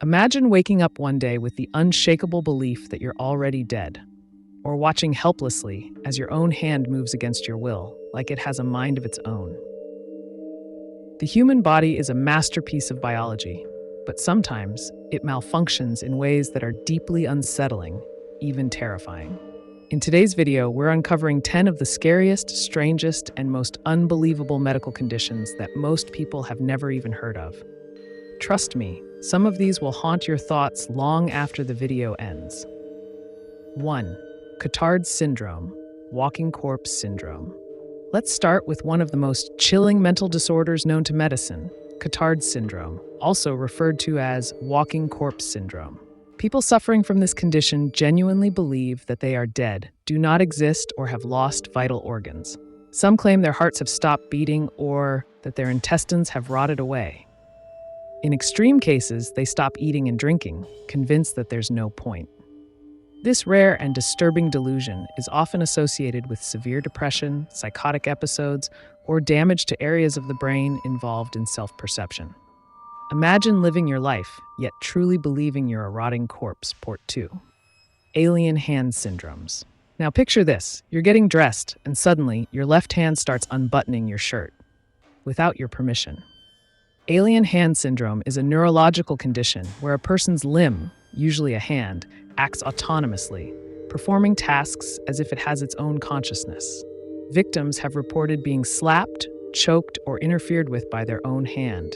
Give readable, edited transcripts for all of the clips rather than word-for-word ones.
Imagine waking up one day with the unshakable belief that you're already dead, or watching helplessly as your own hand moves against your will, like it has a mind of its own. The human body is a masterpiece of biology, but sometimes it malfunctions in ways that are deeply unsettling, even terrifying. In today's video, we're uncovering 10 of the scariest, strangest, and most unbelievable medical conditions that most people have never even heard of. Trust me, some of these will haunt your thoughts long after the video ends. 1. Cotard syndrome, walking corpse syndrome. Let's start with one of the most chilling mental disorders known to medicine, Cotard syndrome, also referred to as walking corpse syndrome. People suffering from this condition genuinely believe that they are dead, do not exist, or have lost vital organs. Some claim their hearts have stopped beating or that their intestines have rotted away. In extreme cases, they stop eating and drinking, convinced that there's no point. This rare and disturbing delusion is often associated with severe depression, psychotic episodes, or damage to areas of the brain involved in self-perception. Imagine living your life, yet truly believing you're a rotting corpse. Part 2. Alien hand syndromes. Now picture this, you're getting dressed, and suddenly your left hand starts unbuttoning your shirt, without your permission. Alien hand syndrome is a neurological condition where a person's limb, usually a hand, acts autonomously, performing tasks as if it has its own consciousness. Victims have reported being slapped, choked, or interfered with by their own hand.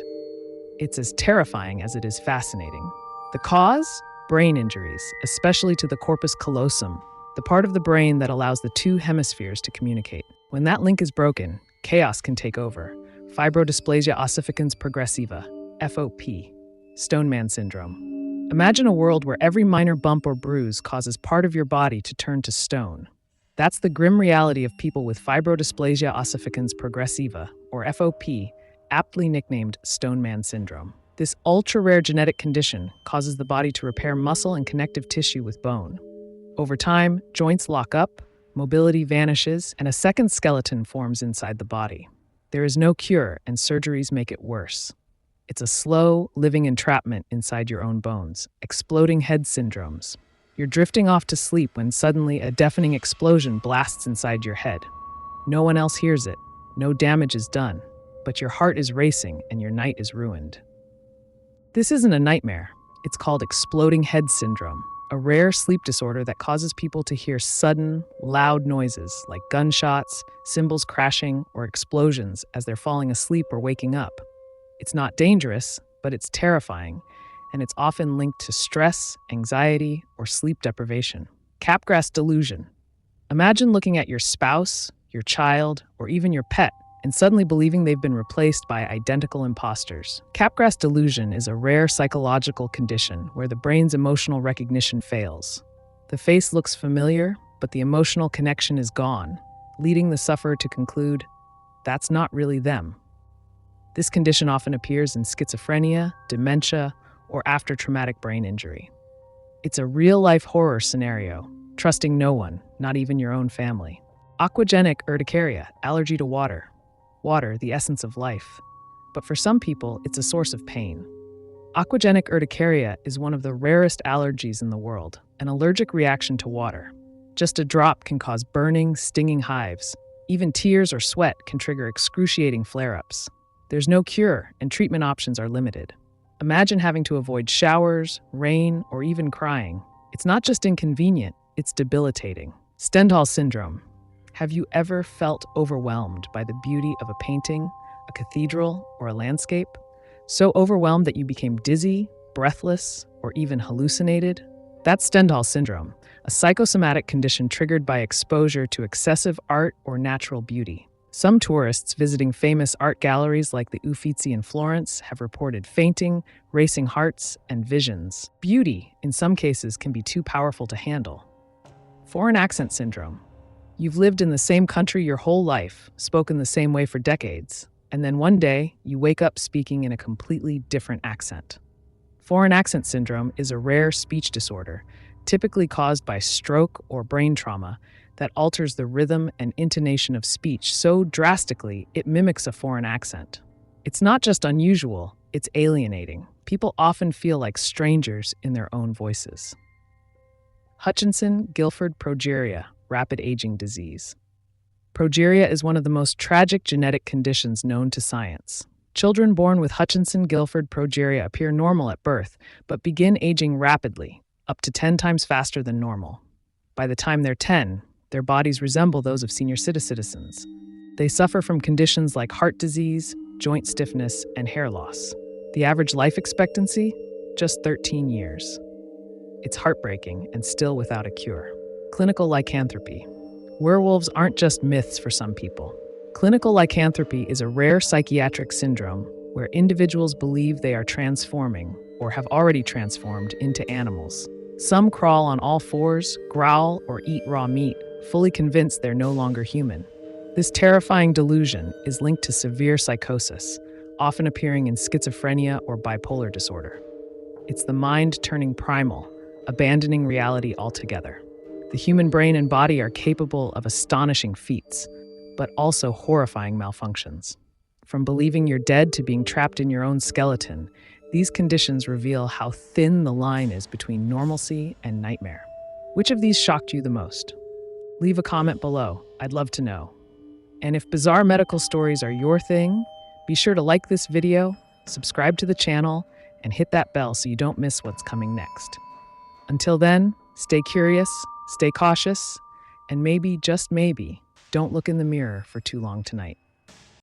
It's as terrifying as it is fascinating. The cause? Brain injuries, especially to the corpus callosum, the part of the brain that allows the two hemispheres to communicate. When that link is broken, chaos can take over. Fibrodysplasia ossificans progressiva, FOP, Stoneman syndrome. Imagine a world where every minor bump or bruise causes part of your body to turn to stone. That's the grim reality of people with fibrodysplasia ossificans progressiva, or FOP, aptly nicknamed Stoneman syndrome. This ultra-rare genetic condition causes the body to repair muscle and connective tissue with bone. Over time, joints lock up, mobility vanishes, and a second skeleton forms inside the body. There is no cure, and surgeries make it worse. It's a slow, living entrapment inside your own bones, exploding head syndromes. You're drifting off to sleep when suddenly a deafening explosion blasts inside your head. No one else hears it, no damage is done, but your heart is racing and your night is ruined. This isn't a nightmare. It's called exploding head syndrome, a rare sleep disorder that causes people to hear sudden, loud noises like gunshots, cymbals crashing, or explosions as they're falling asleep or waking up. It's not dangerous, but it's terrifying, and it's often linked to stress, anxiety, or sleep deprivation. Capgras delusion. Imagine looking at your spouse, your child, or even your pet, and suddenly believing they've been replaced by identical imposters. Capgras delusion is a rare psychological condition where the brain's emotional recognition fails. The face looks familiar, but the emotional connection is gone, leading the sufferer to conclude, that's not really them. This condition often appears in schizophrenia, dementia, or after traumatic brain injury. It's a real-life horror scenario, trusting no one, not even your own family. Aquagenic urticaria, allergy to water. Water, the essence of life. But for some people, it's a source of pain. Aquagenic urticaria is one of the rarest allergies in the world, an allergic reaction to water. Just a drop can cause burning, stinging hives. Even tears or sweat can trigger excruciating flare-ups. There's no cure, and treatment options are limited. Imagine having to avoid showers, rain, or even crying. It's not just inconvenient, it's debilitating. Stendhal syndrome. Have you ever felt overwhelmed by the beauty of a painting, a cathedral, or a landscape? So overwhelmed that you became dizzy, breathless, or even hallucinated? That's Stendhal syndrome, a psychosomatic condition triggered by exposure to excessive art or natural beauty. Some tourists visiting famous art galleries like the Uffizi in Florence have reported fainting, racing hearts, and visions. Beauty, in some cases, can be too powerful to handle. Foreign accent syndrome. You've lived in the same country your whole life, spoken the same way for decades, and then one day you wake up speaking in a completely different accent. Foreign accent syndrome is a rare speech disorder, typically caused by stroke or brain trauma, that alters the rhythm and intonation of speech so drastically it mimics a foreign accent. It's not just unusual, It's alienating. People often feel like strangers in their own voices. Hutchinson-Gilford progeria, rapid aging disease. Progeria is one of the most tragic genetic conditions known to science. Children born with Hutchinson-Gilford progeria appear normal at birth, but begin aging rapidly, up to 10 times faster than normal. By the time they're 10, their bodies resemble those of senior citizens. They suffer from conditions like heart disease, joint stiffness, and hair loss. The average life expectancy? Just 13 years. It's heartbreaking and still without a cure. Clinical lycanthropy. Werewolves aren't just myths for some people. Clinical lycanthropy is a rare psychiatric syndrome where individuals believe they are transforming or have already transformed into animals. Some crawl on all fours, growl, or eat raw meat, fully convinced they're no longer human. This terrifying delusion is linked to severe psychosis, often appearing in schizophrenia or bipolar disorder. It's the mind turning primal, abandoning reality altogether. The human brain and body are capable of astonishing feats, but also horrifying malfunctions. From believing you're dead to being trapped in your own skeleton, these conditions reveal how thin the line is between normalcy and nightmare. Which of these shocked you the most? Leave a comment below. I'd love to know. And if bizarre medical stories are your thing, be sure to like this video, subscribe to the channel, and hit that bell so you don't miss what's coming next. Until then, stay curious, stay cautious, and maybe, just maybe, don't look in the mirror for too long tonight.